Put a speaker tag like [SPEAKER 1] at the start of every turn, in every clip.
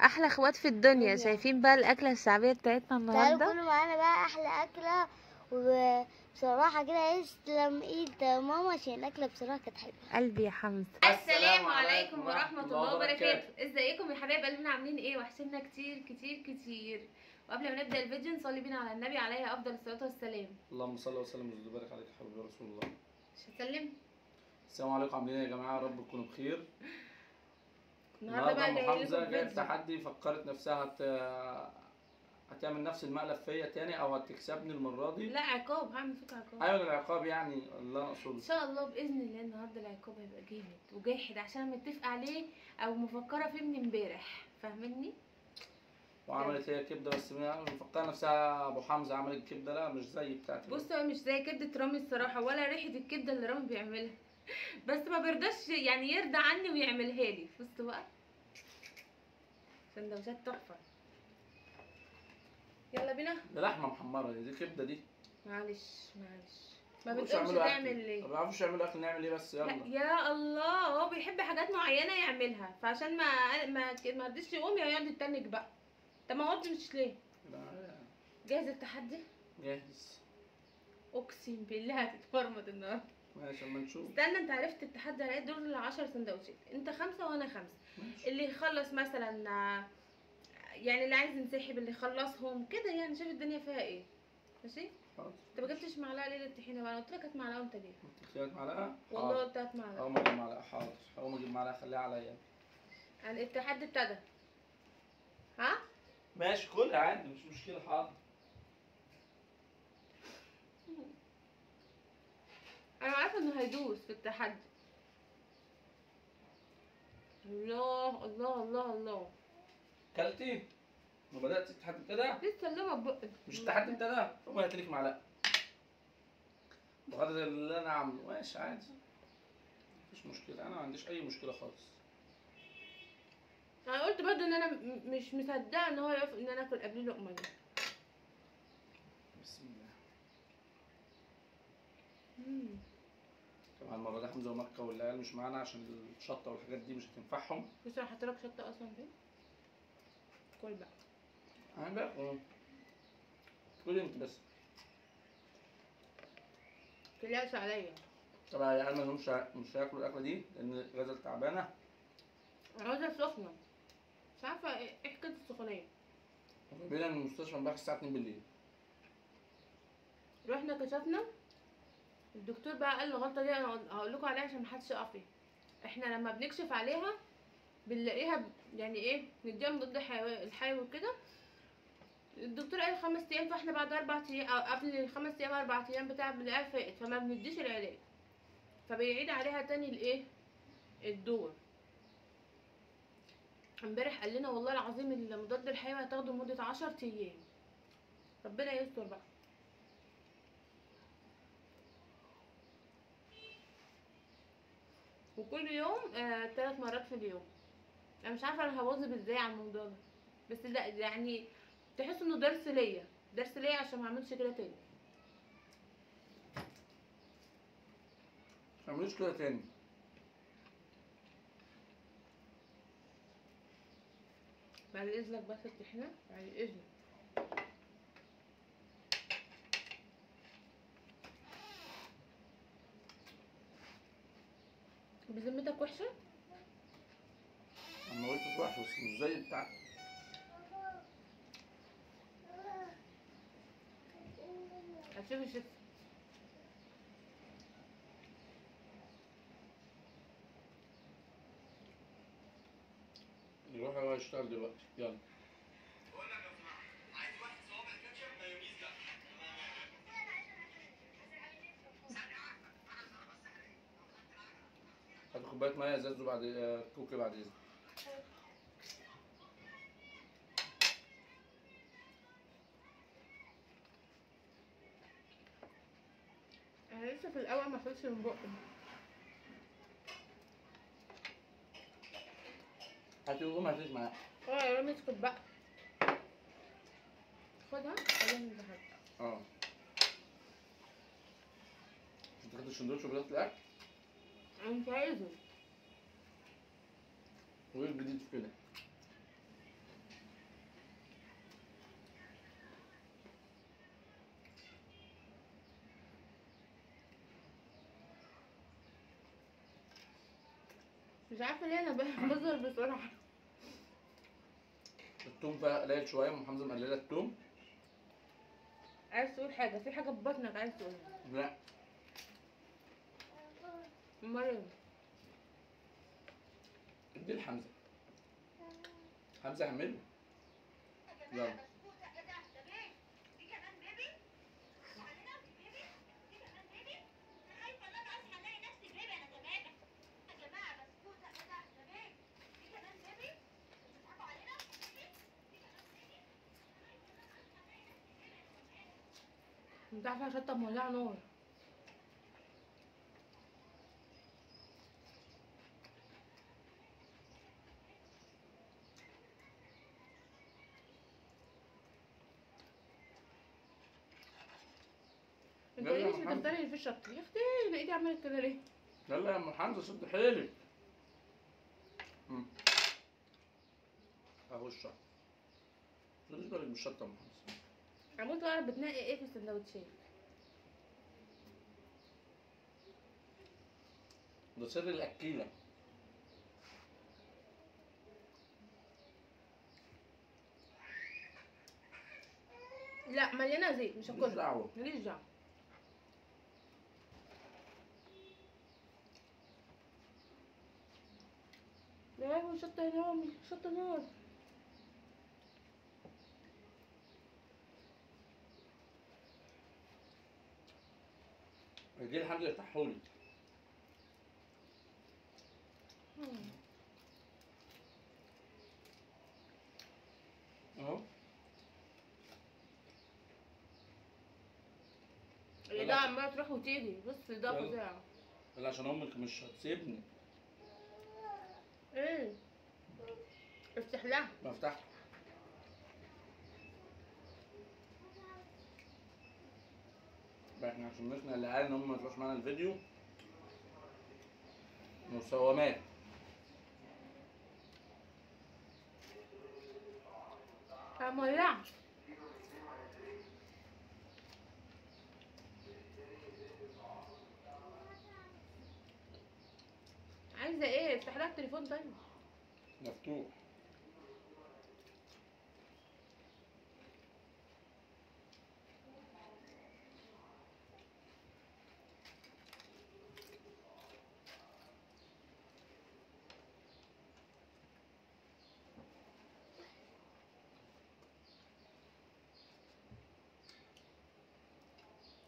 [SPEAKER 1] احلى اخوات في الدنيا. شايفين بقى الاكله الشعبيه بتاعتنا
[SPEAKER 2] تعالوا
[SPEAKER 1] النهارده؟
[SPEAKER 2] كلوا معانا بقى احلى اكله. وبصراحه كده يسلم ايد ماما عشان الاكله بصراحه كانت حلوه.
[SPEAKER 1] قلبي يا حمزه.
[SPEAKER 3] السلام عليكم ورحمة الله وبركاته. ازيكم يا حبايب قلبنا؟ عاملين ايه؟ وحشنا كتير كتير كتير. وقبل ما نبدا الفيديو نصلي بينا على النبي عليه افضل الصلاه والسلام.
[SPEAKER 4] اللهم صل وسلم وبارك عليك يا حبيبي رسول الله.
[SPEAKER 3] مش هسلم.
[SPEAKER 4] السلام عليكم، عاملين ايه يا جماعه؟ يا رب تكونوا بخير.
[SPEAKER 3] النهارده بقى
[SPEAKER 4] ام
[SPEAKER 3] جاي
[SPEAKER 4] حمزه
[SPEAKER 3] لكم
[SPEAKER 4] جايه
[SPEAKER 3] فيديو.
[SPEAKER 4] تحدي، فكرت نفسها هتعمل نفس المقلب فيا تاني او هتكسبني المره دي.
[SPEAKER 3] لا عقاب، هعمل فيك عقاب.
[SPEAKER 4] ايوه العقاب يعني اللي انا اقصده.
[SPEAKER 3] ان شاء الله باذن الله النهارده العقاب هيبقى جامد وجاحد عشان انا متفقه عليه او مفكره فيه من امبارح، فاهمني؟
[SPEAKER 4] وعملت هي كبده، بس مفكره نفسها ابو حمزه عملت كبده، لا مش زي بتاعتي.
[SPEAKER 3] بص هو مش زي كبده رامي الصراحه، ولا ريحه الكبده اللي رامي بيعملها. بس ما بيرضاش يعني يرضى عني ويعملها لي. بص بقى سندوتشات تحفه. يلا بينا.
[SPEAKER 4] ده لحمه محمره، دي كبده دي.
[SPEAKER 3] معلش ما بتقولش تعمل ليه؟
[SPEAKER 4] ما بيعرفوش يعملوا اكل، نعمل ايه بس؟ يلا.
[SPEAKER 3] يا الله، هو بيحب حاجات معينه يعملها، فعشان ما رضيش يقوم يقعد يتنك بقى. طب ما قلتش ليه؟ جاهز التحدي؟
[SPEAKER 4] جاهز.
[SPEAKER 3] اقسم بالله هتتفرمط النهارده.
[SPEAKER 4] ماشي اما نشوف.
[SPEAKER 3] استنى، انت عرفت التحدي على دول 10 سندوتشات، انت 5 وانا 5.
[SPEAKER 4] ماشي.
[SPEAKER 3] اللي يخلص مثلا، يعني اللي عايز ينسحب اللي يخلصهم كده، يعني شايف الدنيا فيها ايه. ماشي.
[SPEAKER 4] حاضر.
[SPEAKER 3] انت ما جبتش معلقه ليه للطحينه بقى؟ انا قلت لك هات معلقه وانت جاي.
[SPEAKER 4] اختيارات معلقه؟
[SPEAKER 3] والله قلت هات معلقه.
[SPEAKER 4] اول ما اجيب معلقه. حاضر، اول ما اجيب معلقه خليها عليا.
[SPEAKER 3] يعني التحدي ابتدى. ها؟
[SPEAKER 4] ماشي كل عادي مش مشكله. حاضر.
[SPEAKER 3] انا عارفه انه هيدوس في التحدي. الله الله الله الله.
[SPEAKER 4] كلتي وبدات التحدي ابتدى.
[SPEAKER 3] لسه اللمه ببقك.
[SPEAKER 4] مش التحدي ابتدى؟ قوم هات لك معلقه بقدر اللي انا عامله. ماشي عادي مفيش مشكله، انا ما عنديش اي مشكله خالص.
[SPEAKER 3] انا قلت برضه ان انا مش مصدقه ان هو يوافق ان انا اكل قبليه لقمه دي.
[SPEAKER 4] بسم الله. طبعا المره دي حمزه ومكه والعيال مش معانا عشان الشطه والحاجات دي مش هتنفعهم.
[SPEAKER 3] بص انا حاطه لك شطه اصلا فين. كل بقى.
[SPEAKER 4] انا بقى كل انت بس.
[SPEAKER 3] متقلقش عليا.
[SPEAKER 4] طبعا العيال مش هياكلوا الاكله دي لان غزل تعبانه.
[SPEAKER 3] عاوزه سخنه. مش عارفه ايه حكايه السخونيه.
[SPEAKER 4] جايبينها من المستشفى امبارح الساعه 2 بالليل.
[SPEAKER 3] رحنا كشفنا، الدكتور بقى قال الغلطه دي انا هقول لكم عليها عشان محدش يقع فيها. احنا لما بنكشف عليها بنلاقيها يعني ايه، نديها مضاد الحيوي وكده. الدكتور قال 5 ايام، فاحنا بعد 4 ايام او قبل 5 ايام 4 ايام بتاع بنلاقيها فائت، فما بنديش العلاج، فبيعيد عليها تاني الايه، الدور. امبارح قال لنا والله العظيم المضاد الحيوي هتاخده لمده 10 ايام. ربنا يستر بقى. وكل يوم 3 مرات في اليوم. انا مش عارفه انا هواظب ازاي على الموضوع ده، بس لا يعني تحس انه درس ليا عشان ما اعملش كده تاني.
[SPEAKER 4] ما تعملوش كده تاني.
[SPEAKER 3] بعد اذنك بس الطحينه، بعد اذنك. بذمتك وحشه؟
[SPEAKER 4] انا ما قلتش وحش بس مش زي بتاعتك.
[SPEAKER 3] هتشوف الشيف.
[SPEAKER 4] يروح هو يشتغل دلوقتي. يلا. هات كوبايه ميه ازاز وبعد كوكي بعد اذنك.
[SPEAKER 3] انا لسه في الاول ما خلصش من بقي.
[SPEAKER 4] هاتي وقوم هاتيش معاك.
[SPEAKER 3] يا رامي اسكت بقى. خدها خلينا نزهق.
[SPEAKER 4] انت خدت السندوتش وبدأت الاكل؟
[SPEAKER 3] انا مش عايزه.
[SPEAKER 4] وايه الجديد في كده؟
[SPEAKER 3] مش عارفه ليه انا بظهر بسرعه.
[SPEAKER 4] التوم فيها قليل شويه، ام حمزه مقلله التوم.
[SPEAKER 3] عايز تقول حاجه؟ في حاجه في بطنك عايز تقولها؟
[SPEAKER 4] لا
[SPEAKER 3] امال ايه؟
[SPEAKER 4] ادي لحمزه. حمزه اعمله. يلا.
[SPEAKER 3] انت عارفه شطه مولعه نار. انت
[SPEAKER 4] يلا
[SPEAKER 3] ليه
[SPEAKER 4] يا
[SPEAKER 3] مش
[SPEAKER 4] محمد.
[SPEAKER 3] بتختاري اللي فيه شطه يا اختي؟ انا ايدي عملت كده ليه؟
[SPEAKER 4] يلا يا ام حمزه شد حيلك. اهو الشطه. خديش بالك من الشطه يا ام حمزه.
[SPEAKER 3] هموت واعرف بتنقي ايه في السندوتشات.
[SPEAKER 4] ده سر الاكيله.
[SPEAKER 3] لا مليانه زيت مش
[SPEAKER 4] ماليش
[SPEAKER 3] هاكلها.
[SPEAKER 4] دعوه.
[SPEAKER 3] ماليش دعوه. يا لهوي شطه يا رامي، شطه نار.
[SPEAKER 4] ادي لحمزه يفتحهولي. اهو.
[SPEAKER 3] اللي ده عماله تروح وتيجي، بص ده
[SPEAKER 4] يلا.
[SPEAKER 3] فظيع.
[SPEAKER 4] يلا عشان امك مش هتسيبني.
[SPEAKER 3] ايه؟ افتح لها.
[SPEAKER 4] بفتح. بقى احنا عشان نقنع العيال ان هم ما يطلعوش معانا الفيديو. مساومات.
[SPEAKER 3] مولعه. عايزه ايه؟ افتح لها التليفون طيب.
[SPEAKER 4] مفتوح.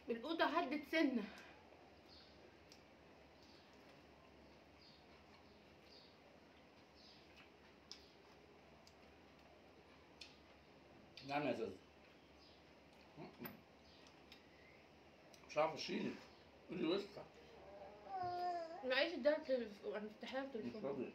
[SPEAKER 3] القوطه هدت سنه.
[SPEAKER 4] نعم يا زوز. مش عارف اشيلك. قولي وسع.
[SPEAKER 3] معلش اديها التليفون، افتح لها
[SPEAKER 4] مش
[SPEAKER 3] التليفون.
[SPEAKER 4] راضي.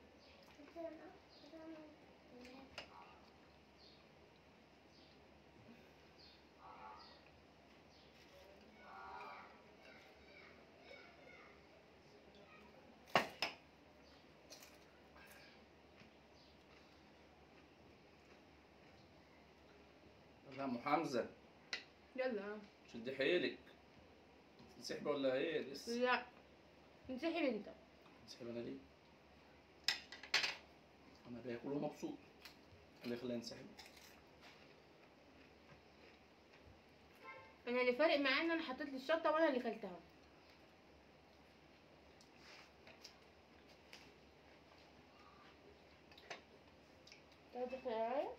[SPEAKER 4] يلا يا ام حمزه
[SPEAKER 3] يلا.
[SPEAKER 4] شدي حيلك. تنسحبي ولا ايه لسه؟
[SPEAKER 3] لا انسحب انت.
[SPEAKER 4] انسحب انا ليه؟ انا باكل ومبسوط. اللي خلاني انسحب.
[SPEAKER 3] انا اللي فارق معايا ان انا حطيت لي الشطه وانا اللي كلتها. تاخدي خيارية؟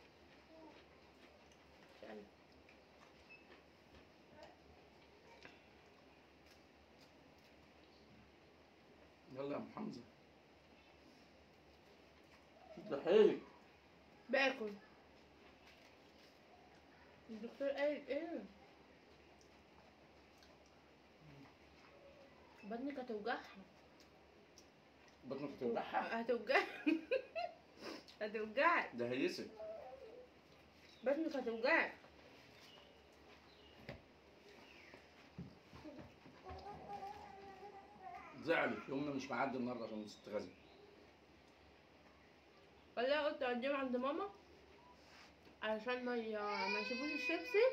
[SPEAKER 4] يلا يا ام حمزه شدي حيلك.
[SPEAKER 3] باكل. الدكتور قال ايه؟ بطنك هتوجعها.
[SPEAKER 4] بطنك هتوجعها.
[SPEAKER 3] هتوجعك. هتوجعك.
[SPEAKER 4] ده هيسك.
[SPEAKER 3] بطنك هتوجعك.
[SPEAKER 4] زعلت يومنا مش معدي النهارده عشان ست غزل.
[SPEAKER 3] والله قلت اقدم عند ماما علشان ما يشوفوش الشيبسي.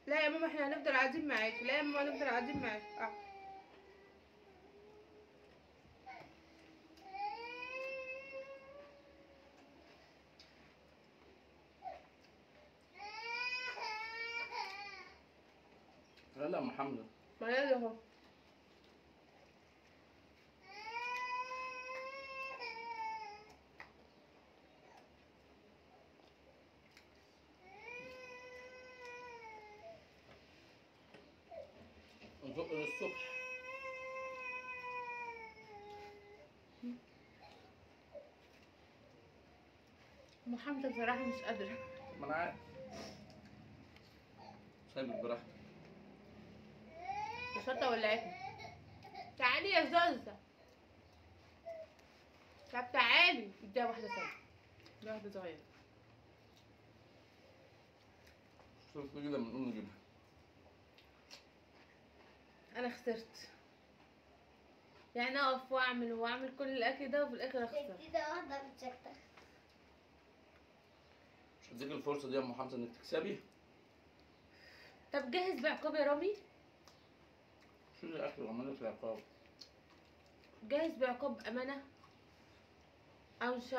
[SPEAKER 3] لا يا ماما احنا هنفضل قاعدين معاكي. لا يا ماما هنفضل قاعدين معاكي.
[SPEAKER 4] ام حمزه.
[SPEAKER 3] ما يلا اهو.
[SPEAKER 4] نزق للصبح.
[SPEAKER 3] ام حمزه بصراحه مش قادره.
[SPEAKER 4] ما انا عارف. سايبك براحتك.
[SPEAKER 3] الشطه ولعتني. تعالي يا زوزة. طب تعالي. اديها واحده ثانيه. اديها واحده صغيره.
[SPEAKER 4] شوف كده بنقوم نجيبها.
[SPEAKER 3] انا خسرت. يعني اقف واعمل كل الاكل ده وفي الاخر اخسر.
[SPEAKER 2] كده واحدة بتشكتك.
[SPEAKER 4] مش هديك الفرصه دي يا ام حمزه انك تكسبي.
[SPEAKER 3] طب جهز بعقاب يا رامي.
[SPEAKER 4] شو الاكل وعمل لك العقاب.
[SPEAKER 3] جاهز بعقاب امانه. او مش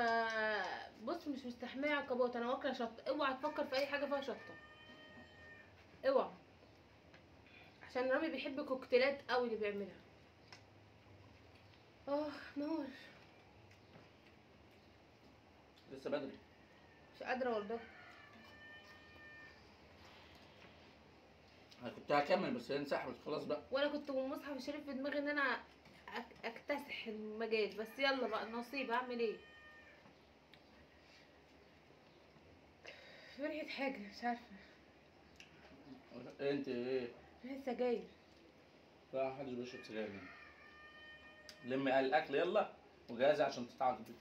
[SPEAKER 3] بص مش مستحمله عقابات. انا واكله شطه. اوعى تفكر في اي حاجه فيها شطه. اوعى. عشان رامي بيحب الكوكتيلات قوي اللي بيعملها. نار.
[SPEAKER 4] لسه بدري.
[SPEAKER 3] مش قادره والله.
[SPEAKER 4] انا كنت هكمل بس هي انسحبت خلاص بقى.
[SPEAKER 3] وانا كنت والمصحف الشريف في دماغي ان انا اكتسح المجال. بس يلا بقى نصيب. اعمل ايه؟ في ريحه حاجه مش عارفه.
[SPEAKER 4] انت ايه؟
[SPEAKER 3] ريحه سجاير.
[SPEAKER 4] لا محدش بيشرب سجاير هنا. لمي الاكل يلا وجهزي عشان تتعاقبي.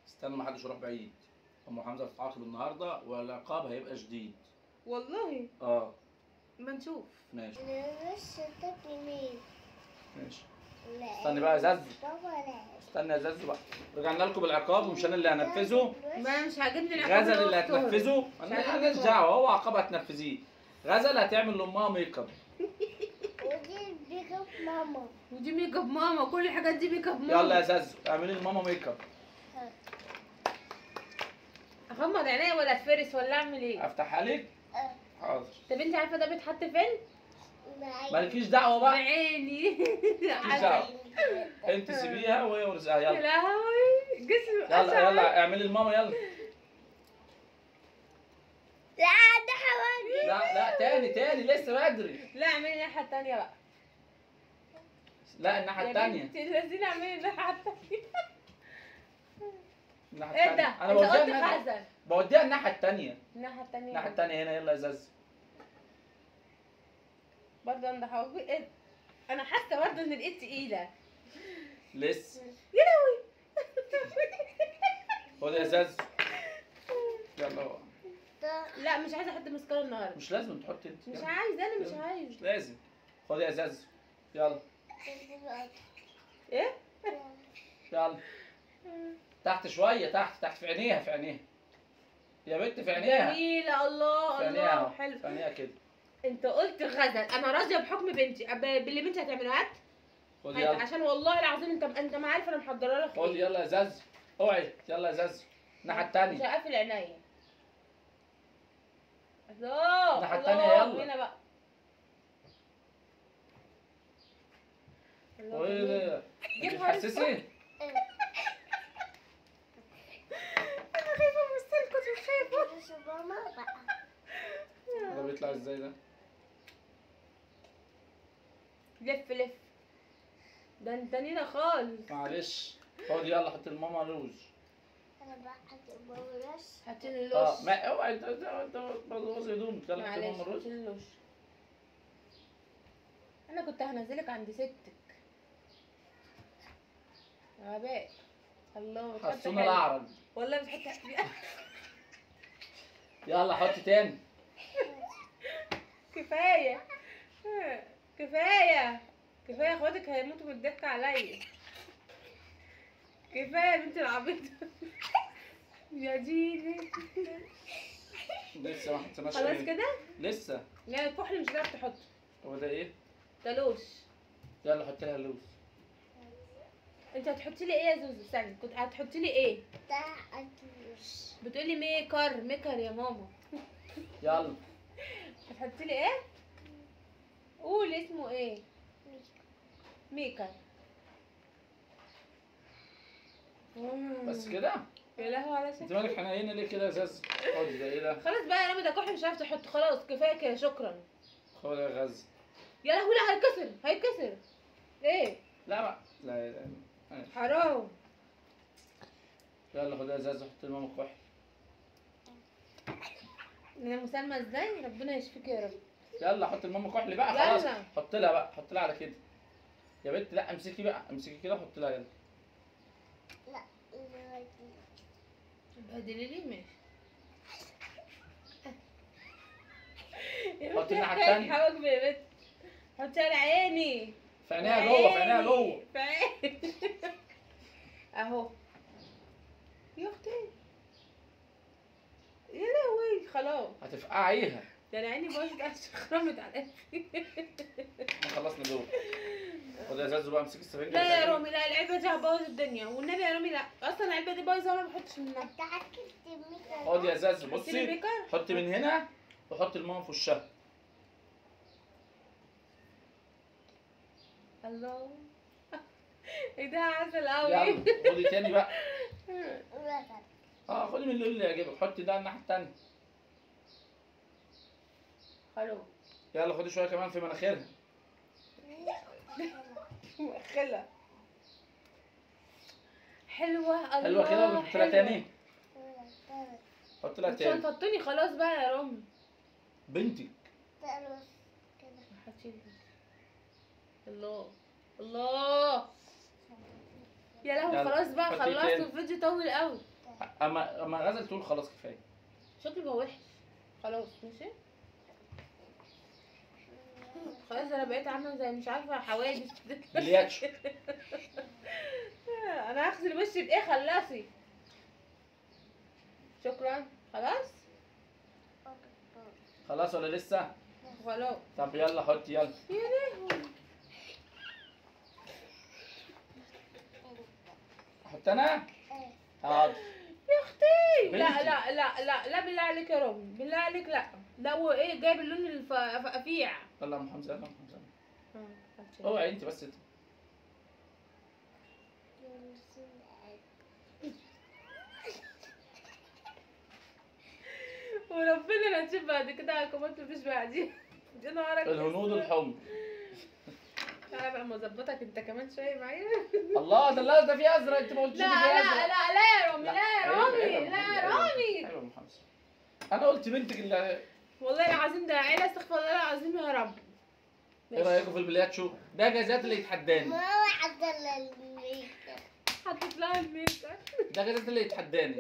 [SPEAKER 4] استنى محدش يروح بعيد. ام حمزه بتتعاقب النهارده والعقاب هيبقى شديد.
[SPEAKER 3] والله
[SPEAKER 4] اه
[SPEAKER 3] ما نشوف.
[SPEAKER 4] ماشي
[SPEAKER 2] مش تاكلي مين؟
[SPEAKER 4] ماشي.
[SPEAKER 2] لا.
[SPEAKER 4] استني بقى يا زازو.
[SPEAKER 2] بابا لا.
[SPEAKER 4] استنى يا زازو بقى. رجعنا لكم بالعقاب ومش انا اللي هنفذه.
[SPEAKER 3] ما انا مش عاجبني العقاب.
[SPEAKER 4] غزل اللي
[SPEAKER 3] أختها.
[SPEAKER 4] هتنفذه. انا ماليش دعوه هو عقاب هتنفذيه. غزل هتعمل لامها ميك اب.
[SPEAKER 2] ودي بيك اب ماما.
[SPEAKER 3] ودي ميك اب ماما. كل الحاجات دي ميك اب ماما.
[SPEAKER 4] يلا يا زازو اعملي لماما ميك اب.
[SPEAKER 3] اغمض عينيا ولا اتفرس ولا اعمل ايه؟
[SPEAKER 4] افتحها لك؟ حاضر.
[SPEAKER 3] طب انت عارفه ده بيتحط فين؟
[SPEAKER 4] مالكيش دعوه بقى.
[SPEAKER 3] بعيني.
[SPEAKER 4] مالكيش دعوه. انت سيبيها وهي ورزقها
[SPEAKER 3] يا
[SPEAKER 4] يلا.
[SPEAKER 3] لهوي جسمي
[SPEAKER 4] يلا
[SPEAKER 3] أشعر.
[SPEAKER 4] يلا اعملي لماما يلا.
[SPEAKER 2] لا ده حواجبي.
[SPEAKER 4] لا لا تاني لسه بدري.
[SPEAKER 3] لا اعملي الناحيه التانيه بقى.
[SPEAKER 4] لا الناحيه التانيه.
[SPEAKER 3] انت لازم اعملي الناحيه التانيه.
[SPEAKER 4] الناحيه
[SPEAKER 3] ايه ده؟
[SPEAKER 4] التانيه. انا
[SPEAKER 3] انت قلت
[SPEAKER 4] بوديها
[SPEAKER 3] غزل.
[SPEAKER 4] بوديها الناحيه التانيه.
[SPEAKER 3] الناحيه التانيه.
[SPEAKER 4] الناحيه التانيه هنا يلا يا زاز.
[SPEAKER 3] برضه عند حواجبي. ايه؟ انا حاسه برضه ان الايد تقيله.
[SPEAKER 4] لسه.
[SPEAKER 3] يا لهوي.
[SPEAKER 4] خد يا زاز. يلا بقى.
[SPEAKER 3] لا مش عايزه احط مسكره النهارده.
[SPEAKER 4] مش لازم تحطي انت.
[SPEAKER 3] مش
[SPEAKER 4] يلا.
[SPEAKER 3] عايزه. انا مش
[SPEAKER 4] يلا.
[SPEAKER 3] عايز.
[SPEAKER 4] مش لازم. خد يا زاز. يلا
[SPEAKER 3] ايه؟
[SPEAKER 4] يلا. تحت شويه تحت في عينيها في عينيها. يا بنت في عينيها.
[SPEAKER 3] جميله. الله
[SPEAKER 4] في عينيها
[SPEAKER 3] الله
[SPEAKER 4] اهو.
[SPEAKER 3] حلو.
[SPEAKER 4] في عينيها كده.
[SPEAKER 3] انت قلت غزل. انا راضيه بحكم بنتي. باللي بنتي هتعمله. هات.
[SPEAKER 4] خد
[SPEAKER 3] هات
[SPEAKER 4] يلا.
[SPEAKER 3] عشان والله العظيم انت ما عارف انا محضره لك
[SPEAKER 4] خد
[SPEAKER 3] ايه.
[SPEAKER 4] يلا يا زاز. اوعي يلا يا زاز. الناحيه
[SPEAKER 3] مش
[SPEAKER 4] التانيه.
[SPEAKER 3] هقفل عينيا. الله
[SPEAKER 4] الناحية
[SPEAKER 3] الله.
[SPEAKER 4] التانية يلا.
[SPEAKER 3] هنا بقى. الله
[SPEAKER 4] وايه
[SPEAKER 3] جميل.
[SPEAKER 4] ده؟
[SPEAKER 3] يا
[SPEAKER 4] انت
[SPEAKER 3] نهار
[SPEAKER 4] بتحسسي؟
[SPEAKER 3] انا خايفه من السلك. كنت خايفه.
[SPEAKER 2] مش ماما بقى.
[SPEAKER 4] ده بيطلع ازاي ده؟
[SPEAKER 3] لف. ده انت نينا خالص.
[SPEAKER 4] معلش. خد يلا حط لماما روز.
[SPEAKER 2] انا بقى هتبوظ.
[SPEAKER 3] هاتيلي اللوش.
[SPEAKER 4] ما اوعي انت بوظي هدومك. يلا حط
[SPEAKER 3] معلش
[SPEAKER 4] لماما الروز.
[SPEAKER 3] هاتيلي اللوش. انا كنت هنزلك عند ستك. غباء. الله بتحط
[SPEAKER 4] حسونا
[SPEAKER 3] حلو.
[SPEAKER 4] الاعرج.
[SPEAKER 3] والله بتحط حلو.
[SPEAKER 4] يلا حط تاني.
[SPEAKER 3] كفايه. كفايه. اخواتك هيموتوا من الضحك عليا. كفايه يا بنت العبيطه. يا ديني.
[SPEAKER 4] لسه ما حطيناش
[SPEAKER 3] خلاص
[SPEAKER 4] ايه.
[SPEAKER 3] كده.
[SPEAKER 4] لسه.
[SPEAKER 3] يعني الكحل مش هتعرف تحطه.
[SPEAKER 4] هو ده ايه؟
[SPEAKER 3] ده لوش.
[SPEAKER 4] يلا حط لها اللوز.
[SPEAKER 3] انت هتحطي لي ايه يا زوزو؟ استني. كنت هتحطي لي ايه؟
[SPEAKER 2] ده أكيوش.
[SPEAKER 3] بتقولي ميكر يا ماما.
[SPEAKER 4] يلا.
[SPEAKER 3] هتحطي لي ايه؟ قول اسمه ايه؟ ميكا.
[SPEAKER 4] بس كده؟
[SPEAKER 3] يا لهوي على
[SPEAKER 4] انت
[SPEAKER 3] شكل.
[SPEAKER 4] مالك حنينه ليه كده يا زاز؟ خد ده ايه ده؟
[SPEAKER 3] خلاص بقى يا رامي، ده كحل مش عارف تحط، خلاص كفايه كده، شكرا.
[SPEAKER 4] خد يا غز.
[SPEAKER 3] يا لهوي لا، هيتكسر هيتكسر. ايه؟
[SPEAKER 4] لا بقى لا لا.
[SPEAKER 3] حرام.
[SPEAKER 4] يلا خد يا زاز، حط الماما كحل.
[SPEAKER 3] انا مسالمه ازاي؟ ربنا يشفيك يا رب.
[SPEAKER 4] يلا حط الماما كحل بقى
[SPEAKER 3] يلا.
[SPEAKER 4] خلاص. حط لها بقى، حط لها على كده. يا بنت لا، امسكي بقى، امسكي كده حط لها يلا.
[SPEAKER 2] لا
[SPEAKER 3] بهدلي لي ماشي.
[SPEAKER 4] حطي الناحية التانية.
[SPEAKER 3] حواجبي يا بنت. حطي على عيني.
[SPEAKER 4] في عينيها جوه، في عينيها جوه.
[SPEAKER 3] في عيني. اهو. يا اختي. يا لهوي خلاص.
[SPEAKER 4] هتفقعيها.
[SPEAKER 3] ده انا عيني باظت عشان خرمت على
[SPEAKER 4] احنا خلصنا جوه. خد يا زازو بقى، امسك السفنجة.
[SPEAKER 3] لا يا رامي لا، العلبه دي هتبوظ الدنيا والنبي يا رامي، لا اصلا العلبه دي بايظه وانا ما بحطش منها.
[SPEAKER 2] انت عكست الميكا.
[SPEAKER 4] خد يا زازو
[SPEAKER 3] حطي لي
[SPEAKER 4] بصي،
[SPEAKER 3] بيكر.
[SPEAKER 4] حطي من هنا وحطي الماما في وشها.
[SPEAKER 3] الله. ايه ده عسل قوي.
[SPEAKER 4] يلا خدي تاني بقى. خدي من اللي يعجبك، حطي ده الناحية التانية.
[SPEAKER 3] خلاص.
[SPEAKER 4] يلا خدي شوية كمان في مناخيرها.
[SPEAKER 3] مؤخلة. حلوة الله.
[SPEAKER 4] حلوة كده ولا نحط لها تاني؟ حط لها
[SPEAKER 3] مش
[SPEAKER 4] تاني.
[SPEAKER 3] هتحطني خلاص بقى يا رامي.
[SPEAKER 4] بنتي.
[SPEAKER 3] الله الله. يا لهوي
[SPEAKER 4] يلا،
[SPEAKER 3] خلاص بقى،
[SPEAKER 4] حطي
[SPEAKER 3] خلصت
[SPEAKER 4] تاني.
[SPEAKER 3] الفيديو طول قوي.
[SPEAKER 4] اما غزل تقول خلاص كفاية.
[SPEAKER 3] شكله بقى وحش. خلاص ماشي. خلاص انا بقيت عامله زي مش عارفه حوادث.
[SPEAKER 4] بلياتشو.
[SPEAKER 3] انا هغسل وشي بايه؟ خلصي. شكرا. خلاص.
[SPEAKER 4] خلاص ولا لسه؟
[SPEAKER 3] خلاص.
[SPEAKER 4] طب يلا حطي يلا.
[SPEAKER 3] يا لهوي.
[SPEAKER 4] احط انا؟ حاضر.
[SPEAKER 3] يا اختي لا
[SPEAKER 4] بنتي.
[SPEAKER 3] لا لا لا لا، بالله عليك يا رامي، بالله عليك لا. ده هو ايه جايب اللون الفقفيع.
[SPEAKER 4] يلا يا ام حمزه، يلا يا ام حمزه. اوعي انت بس انت.
[SPEAKER 3] وربنا لا نشوف بعد كده على كومنت مفيش بعدين. دي نهارك
[SPEAKER 4] الهنود الحمر.
[SPEAKER 3] تعالى بقى مظبطك انت كمان شويه معايا.
[SPEAKER 4] الله، ده في ازرق، انت ما قلتش
[SPEAKER 3] لا
[SPEAKER 4] إن في
[SPEAKER 3] لا
[SPEAKER 4] ازرق.
[SPEAKER 3] لا لا يا رامي، لا يا
[SPEAKER 4] عيب،
[SPEAKER 3] رامي،
[SPEAKER 4] عيب
[SPEAKER 3] لا
[SPEAKER 4] أم
[SPEAKER 3] يا
[SPEAKER 4] حمزة،
[SPEAKER 3] رامي.
[SPEAKER 4] عيب يا ام حمزه. انا قلت بنتك اللي.
[SPEAKER 3] والله العظيم ده عيله، استغفر الله العظيم يا رب.
[SPEAKER 4] ايه رايكم في البلياتشو؟ ده جازات اللي يتحداني.
[SPEAKER 2] ماما حط الميكا.
[SPEAKER 3] حطيت لها الميك اب.
[SPEAKER 4] ده جازات اللي يتحداني.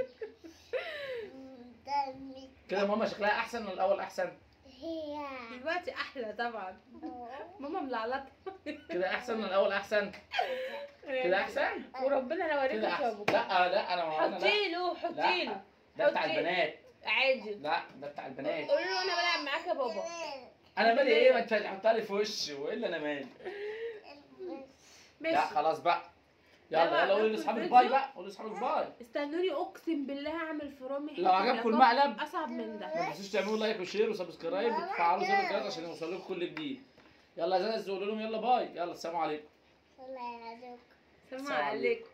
[SPEAKER 2] ده الميكا.
[SPEAKER 4] كده ماما شكلها احسن ولا الاول احسن؟
[SPEAKER 2] هي.
[SPEAKER 3] دلوقتي احلى طبعا. ماما ملعلطه.
[SPEAKER 4] كده احسن ولا الاول احسن؟ كده احسن؟
[SPEAKER 3] وربنا لو اوريك
[SPEAKER 4] كده احسن.
[SPEAKER 3] شابك.
[SPEAKER 4] لا انا
[SPEAKER 3] حطي له حطي
[SPEAKER 4] لا،
[SPEAKER 3] له.
[SPEAKER 4] ده بتاع
[SPEAKER 3] حطي.
[SPEAKER 4] البنات.
[SPEAKER 3] عادي.
[SPEAKER 4] لا ده بتاع البنات.
[SPEAKER 3] قولي له انا بلعب معاك يا بابا.
[SPEAKER 4] انا مالي ايه؟ ما انت هتحطها لي في وشي والا انا مالي.
[SPEAKER 3] ماشي.
[SPEAKER 4] لا خلاص بقى.
[SPEAKER 3] لا
[SPEAKER 4] يلا
[SPEAKER 3] بقى،
[SPEAKER 4] يلا قولي
[SPEAKER 3] ناخد
[SPEAKER 4] لاصحابك
[SPEAKER 3] فيديو.
[SPEAKER 4] باي بقى، قولي لاصحابك باي.
[SPEAKER 3] استنوني اقسم بالله هعمل في رامي
[SPEAKER 4] لو عجبكم المقلب
[SPEAKER 3] اصعب من ده.
[SPEAKER 4] ما تنسوش تعملوا لايك وشير وسبسكرايب وتفعلوا زر الجرس عشان يوصل لكم كل جديد. يلا يا زاز قولوا لهم يلا باي، يلا السلام عليكم.
[SPEAKER 2] الله يعزك.
[SPEAKER 3] سلام
[SPEAKER 4] السلام
[SPEAKER 3] عليكم.